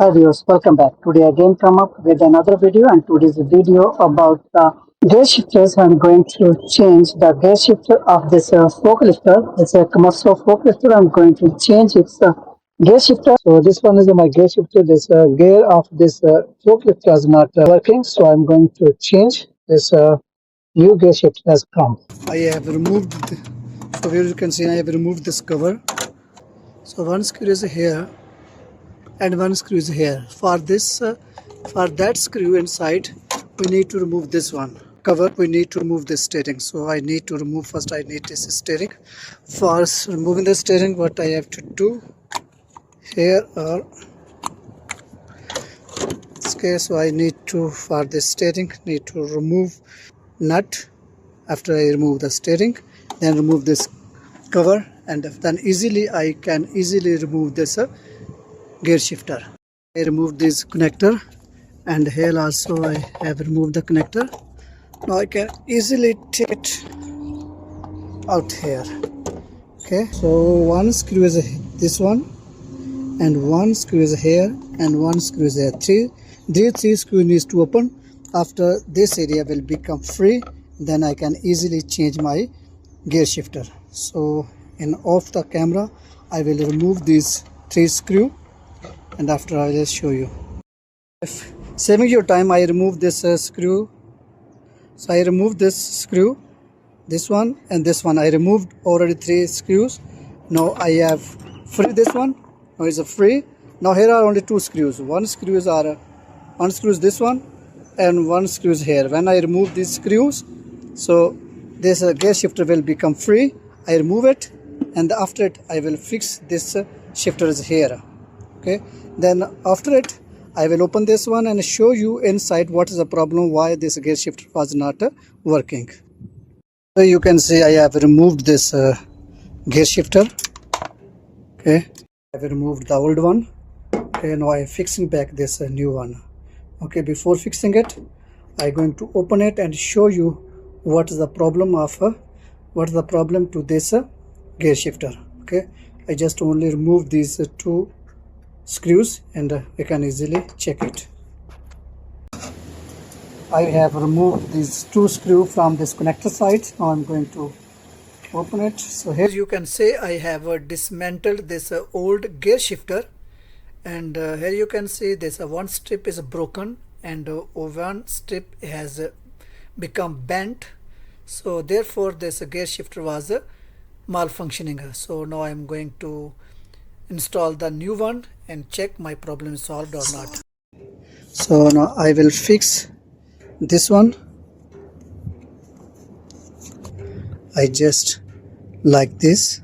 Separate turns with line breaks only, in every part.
Hi viewers, welcome back. Today again come up with another video, and today's video about the gear shifters. I'm going to change the gear shifter of this forklifter. It's a Komatsu Forklift. I'm going to change its gear shifter. So this one is my gear shifter. This gear of this forklift is not working, so I'm going to change this new gear shifter has come. I have removed, so here you can see I have removed this cover. So one screw is here and one screw is here. For that screw inside, we need to remove this one cover. We need to remove this steering. So I need to remove first. I need this steering. For removing the steering, what I have to do here are okay. So I need to, for this steering, need to remove nut. After I remove the steering, then remove this cover, and then I can easily remove this gear shifter. I removed this connector, and here also I have removed the connector. Now I can easily take it out here. Okay, so one screw is this one, and one screw is here, and one screw is there. These three screws needs to open. After this area will become free, then I can easily change my gear shifter. So in off the camera, I will remove these three screws, and after I will show you. If saving your time, I remove this screw. So I remove this screw, this one and this one. I removed already three screws. Now I have free this one. Now it's a free. Now here are only two screws. One screw is this one, and one screw is here. When I remove these screws, so this gear shifter will become free. I remove it, and after it I will fix this shifter is here. Okay, then after it I will open this one and show you inside what is the problem, why this gear shifter was not working. So you can see I have removed this gear shifter. Okay, I have removed the old one. Okay, now I am fixing back this new one. Okay, before fixing it, I am going to open it and show you what is the problem to this gear shifter. Okay, I just only remove these two screws, and we can easily check it. I have removed these two screws from this connector side. Now I'm going to open it. So here you can see I have dismantled this old gear shifter, and here you can see this one strip is broken, and one strip has become bent. So therefore this gear shifter was malfunctioning. So now I'm going to install the new one and check my problem is solved or not. So now I will fix this one. I just like this.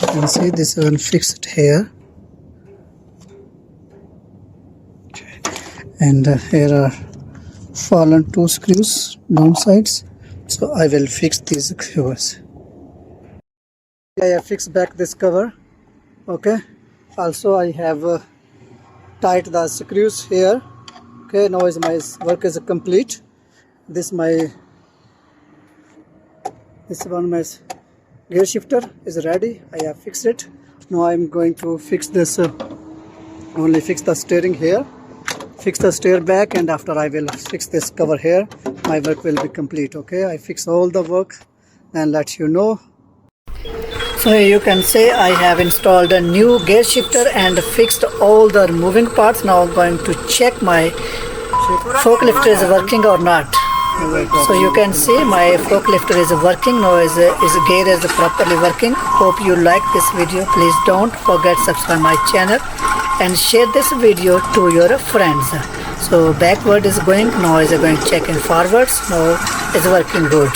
You can see this one fixed here. Okay. And here are fallen two screws down sides. So I will fix these screws. I have fixed back this cover. Okay, also I have tied the screws here. Okay, now my work is complete. This my gear shifter is ready. I have fixed it. Now I'm going to fix this. Only fix the steering here. Fix the steer back, and after I will fix this cover here, my work will be complete. Okay, I fix all the work and let you know. So here you can see I have installed a new gear shifter and fixed all the moving parts. Now I'm going to check my forklift is working or not. So you can see my forklifter is working. Now is gear is properly working. Hope you like this video. Please don't forget subscribe my channel and share this video to your friends. So backward is going, now is going checking forwards. Now is working good.